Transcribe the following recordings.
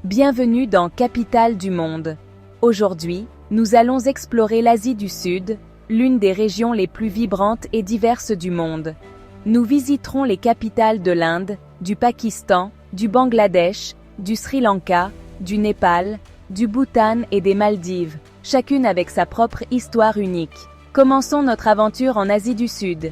Bienvenue dans Capitale du monde. Aujourd'hui, nous allons explorer l'Asie du Sud, l'une des régions les plus vibrantes et diverses du monde. Nous visiterons les capitales de l'Inde, du Pakistan, du Bangladesh, du Sri Lanka, du Népal, du Bhoutan et des Maldives, chacune avec sa propre histoire unique. Commençons notre aventure en Asie du Sud.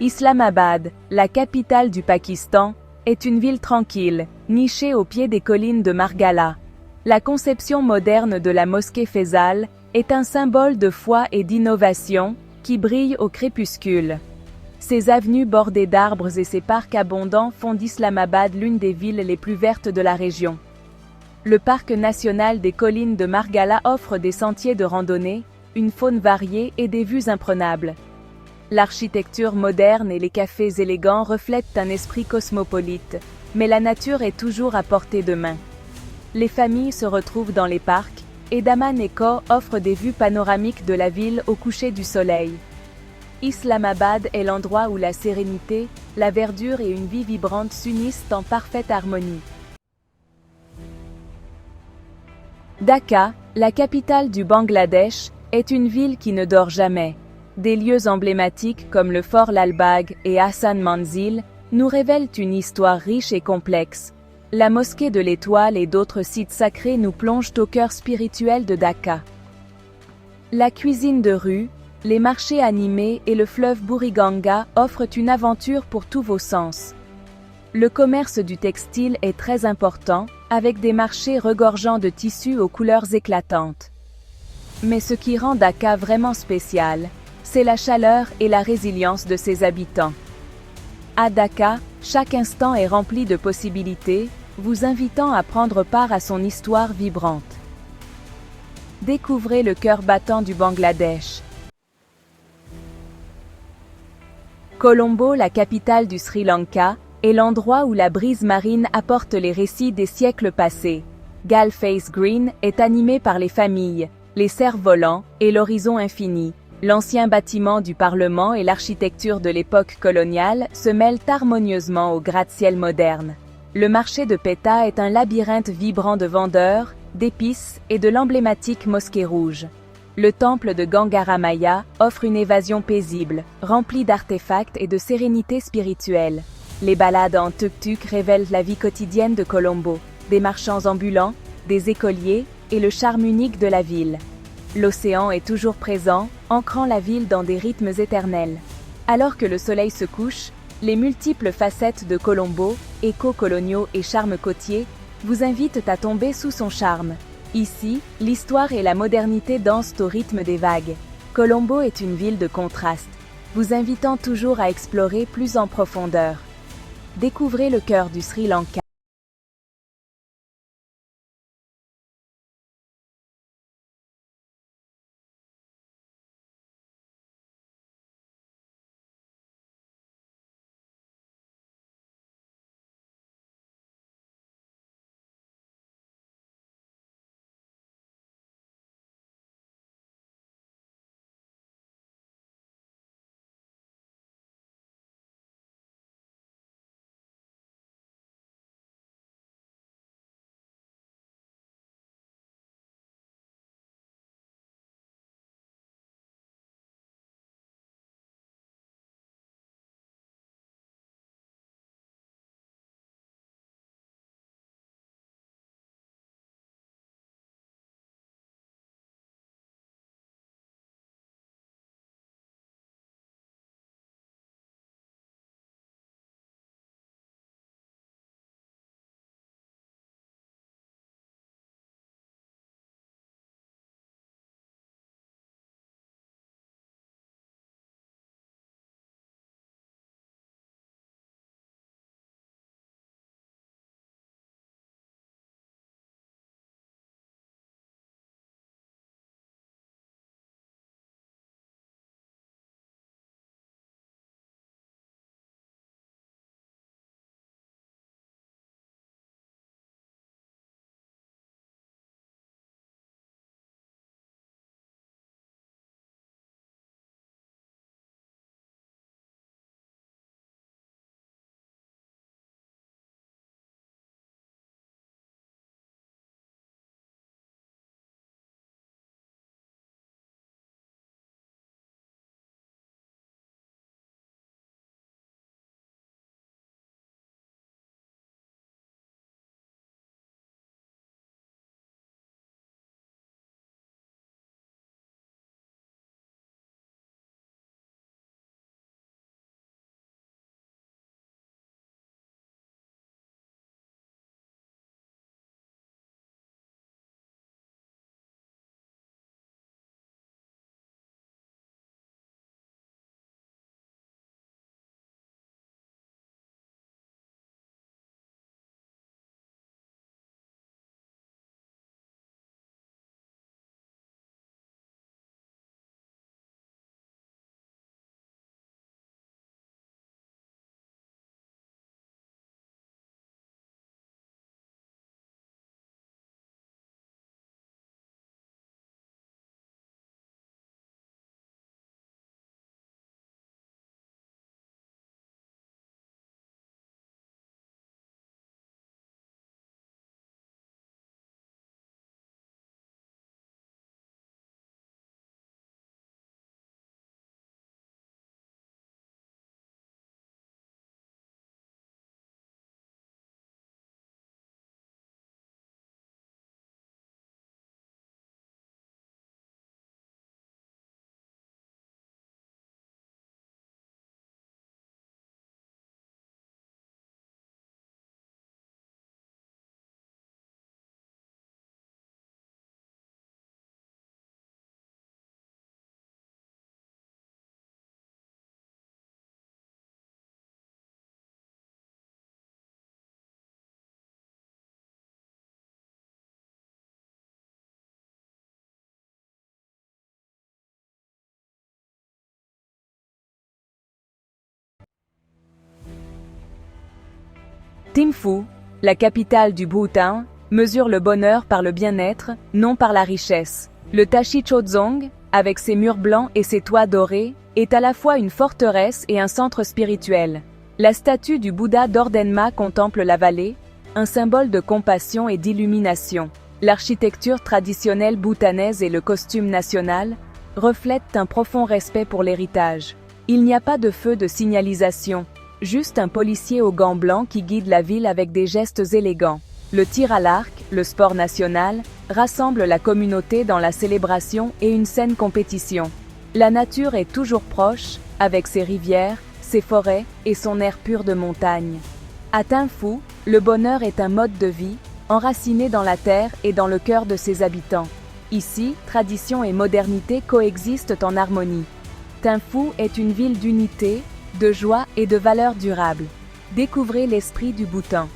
Islamabad, la capitale du Pakistan, est une ville tranquille, nichée au pied des collines de Margala. La conception moderne de la mosquée Faisal est un symbole de foi et d'innovation qui brille au crépuscule. Ses avenues bordées d'arbres et ses parcs abondants font d'Islamabad l'une des villes les plus vertes de la région. Le parc national des collines de Margala offre des sentiers de randonnée, une faune variée et des vues imprenables. L'architecture moderne et les cafés élégants reflètent un esprit cosmopolite, mais la nature est toujours à portée de main. Les familles se retrouvent dans les parcs, et Daman Eco offre des vues panoramiques de la ville au coucher du soleil. Islamabad est l'endroit où la sérénité, la verdure et une vie vibrante s'unissent en parfaite harmonie. Dhaka, la capitale du Bangladesh, est une ville qui ne dort jamais. Des lieux emblématiques comme le fort Lalbagh et Hassan Manzil nous révèlent une histoire riche et complexe. La mosquée de l'Étoile et d'autres sites sacrés nous plongent au cœur spirituel de Dhaka. La cuisine de rue, les marchés animés et le fleuve Buriganga offrent une aventure pour tous vos sens. Le commerce du textile est très important, avec des marchés regorgeant de tissus aux couleurs éclatantes. Mais ce qui rend Dhaka vraiment spécial, c'est la chaleur et la résilience de ses habitants. À Dhaka, chaque instant est rempli de possibilités, vous invitant à prendre part à son histoire vibrante. Découvrez le cœur battant du Bangladesh. Colombo, la capitale du Sri Lanka, est l'endroit où la brise marine apporte les récits des siècles passés. Galface Green est animé par les familles, les cerfs-volants et l'horizon infini. L'ancien bâtiment du Parlement et l'architecture de l'époque coloniale se mêlent harmonieusement au gratte-ciel moderne. Le marché de Petta est un labyrinthe vibrant de vendeurs, d'épices et de l'emblématique mosquée rouge. Le temple de Gangaramaya offre une évasion paisible, remplie d'artefacts et de sérénité spirituelle. Les balades en tuk-tuk révèlent la vie quotidienne de Colombo, des marchands ambulants, des écoliers et le charme unique de la ville. L'océan est toujours présent, ancrant la ville dans des rythmes éternels. Alors que le soleil se couche, les multiples facettes de Colombo, éco-coloniaux et charme côtier, vous invitent à tomber sous son charme. Ici, l'histoire et la modernité dansent au rythme des vagues. Colombo est une ville de contraste, vous invitant toujours à explorer plus en profondeur. Découvrez le cœur du Sri Lanka. Thimphu, la capitale du Bhoutan, mesure le bonheur par le bien-être, non par la richesse. Le Tashikojong, avec ses murs blancs et ses toits dorés, est à la fois une forteresse et un centre spirituel. La statue du Bouddha d'Ordenma contemple la vallée, un symbole de compassion et d'illumination. L'architecture traditionnelle bhoutanaise et le costume national reflètent un profond respect pour l'héritage. Il n'y a pas de feu de signalisation, juste un policier aux gants blancs qui guide la ville avec des gestes élégants. Le tir à l'arc, le sport national, rassemble la communauté dans la célébration et une saine compétition. La nature est toujours proche, avec ses rivières, ses forêts et son air pur de montagne. À Thimphu, le bonheur est un mode de vie, enraciné dans la terre et dans le cœur de ses habitants. Ici, tradition et modernité coexistent en harmonie. Thimphu est une ville d'unité, de joie et de valeurs durables. Découvrez l'esprit du Bhoutan.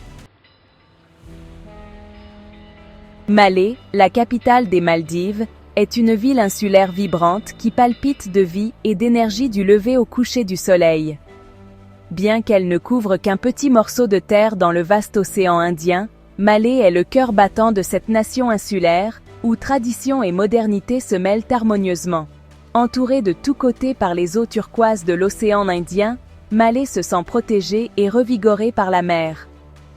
Malé, la capitale des Maldives, est une ville insulaire vibrante qui palpite de vie et d'énergie du lever au coucher du soleil. Bien qu'elle ne couvre qu'un petit morceau de terre dans le vaste océan Indien, Malé est le cœur battant de cette nation insulaire, où tradition et modernité se mêlent harmonieusement. Entourée de tous côtés par les eaux turquoises de l'océan Indien, Malé se sent protégée et revigorée par la mer.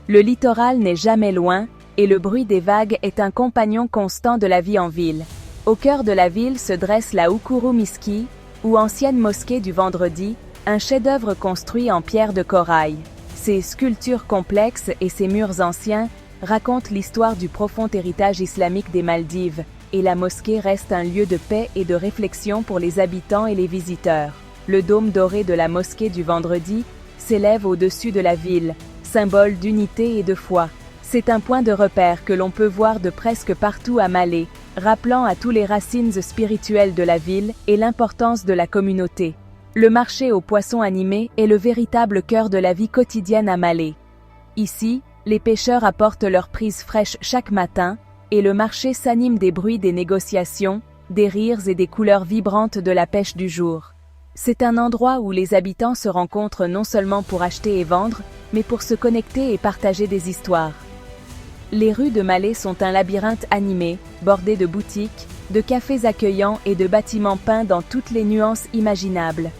Le littoral n'est jamais loin, et le bruit des vagues est un compagnon constant de la vie en ville. Au cœur de la ville se dresse la Ukuru Miski, ou ancienne mosquée du Vendredi, un chef-d'œuvre construit en pierre de corail. Ses sculptures complexes et ses murs anciens racontent l'histoire du profond héritage islamique des Maldives, et la mosquée reste un lieu de paix et de réflexion pour les habitants et les visiteurs. Le dôme doré de la mosquée du Vendredi s'élève au-dessus de la ville, symbole d'unité et de foi. C'est un point de repère que l'on peut voir de presque partout à Malé, rappelant à tous les racines spirituelles de la ville et l'importance de la communauté. Le marché aux poissons animés est le véritable cœur de la vie quotidienne à Malé. Ici, les pêcheurs apportent leurs prises fraîches chaque matin, et le marché s'anime des bruits des négociations, des rires et des couleurs vibrantes de la pêche du jour. C'est un endroit où les habitants se rencontrent non seulement pour acheter et vendre, mais pour se connecter et partager des histoires. Les rues de Malé sont un labyrinthe animé, bordé de boutiques, de cafés accueillants et de bâtiments peints dans toutes les nuances imaginables.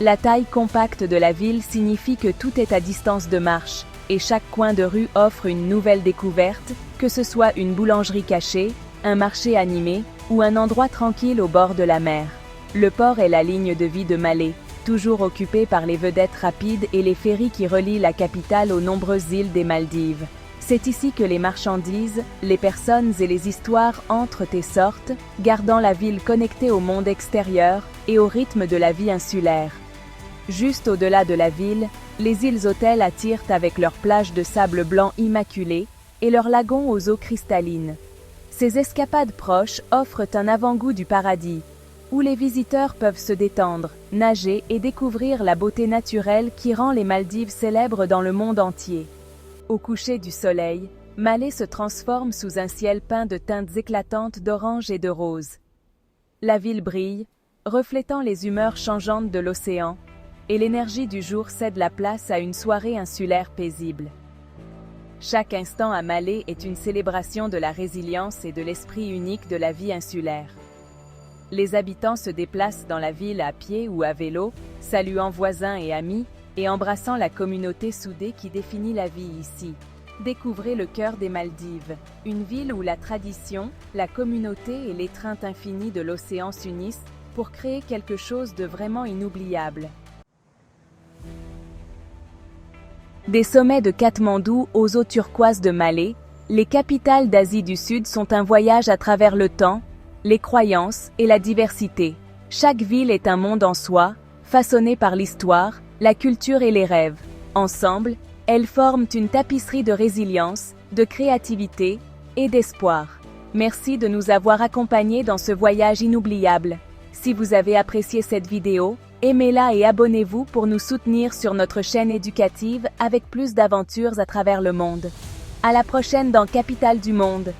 La taille compacte de la ville signifie que tout est à distance de marche, et chaque coin de rue offre une nouvelle découverte, que ce soit une boulangerie cachée, un marché animé, ou un endroit tranquille au bord de la mer. Le port est la ligne de vie de Malé, toujours occupée par les vedettes rapides et les ferries qui relient la capitale aux nombreuses îles des Maldives. C'est ici que les marchandises, les personnes et les histoires entrent et sortent, gardant la ville connectée au monde extérieur et au rythme de la vie insulaire. Juste au-delà de la ville, les îles-hôtels attirent avec leurs plages de sable blanc immaculé et leurs lagons aux eaux cristallines. Ces escapades proches offrent un avant-goût du paradis, où les visiteurs peuvent se détendre, nager et découvrir la beauté naturelle qui rend les Maldives célèbres dans le monde entier. Au coucher du soleil, Malé se transforme sous un ciel peint de teintes éclatantes d'orange et de rose. La ville brille, reflétant les humeurs changeantes de l'océan, et l'énergie du jour cède la place à une soirée insulaire paisible. Chaque instant à Malé est une célébration de la résilience et de l'esprit unique de la vie insulaire. Les habitants se déplacent dans la ville à pied ou à vélo, saluant voisins et amis, et embrassant la communauté soudée qui définit la vie ici. Découvrez le cœur des Maldives, une ville où la tradition, la communauté et l'étreinte infinie de l'océan s'unissent pour créer quelque chose de vraiment inoubliable. Des sommets de Katmandou aux eaux turquoises de Malé, les capitales d'Asie du Sud sont un voyage à travers le temps, les croyances et la diversité. Chaque ville est un monde en soi, façonné par l'histoire, la culture et les rêves. Ensemble, elles forment une tapisserie de résilience, de créativité et d'espoir. Merci de nous avoir accompagnés dans ce voyage inoubliable. Si vous avez apprécié cette vidéo, aimez-la et abonnez-vous pour nous soutenir sur notre chaîne éducative avec plus d'aventures à travers le monde. À la prochaine dans Capitale du Monde.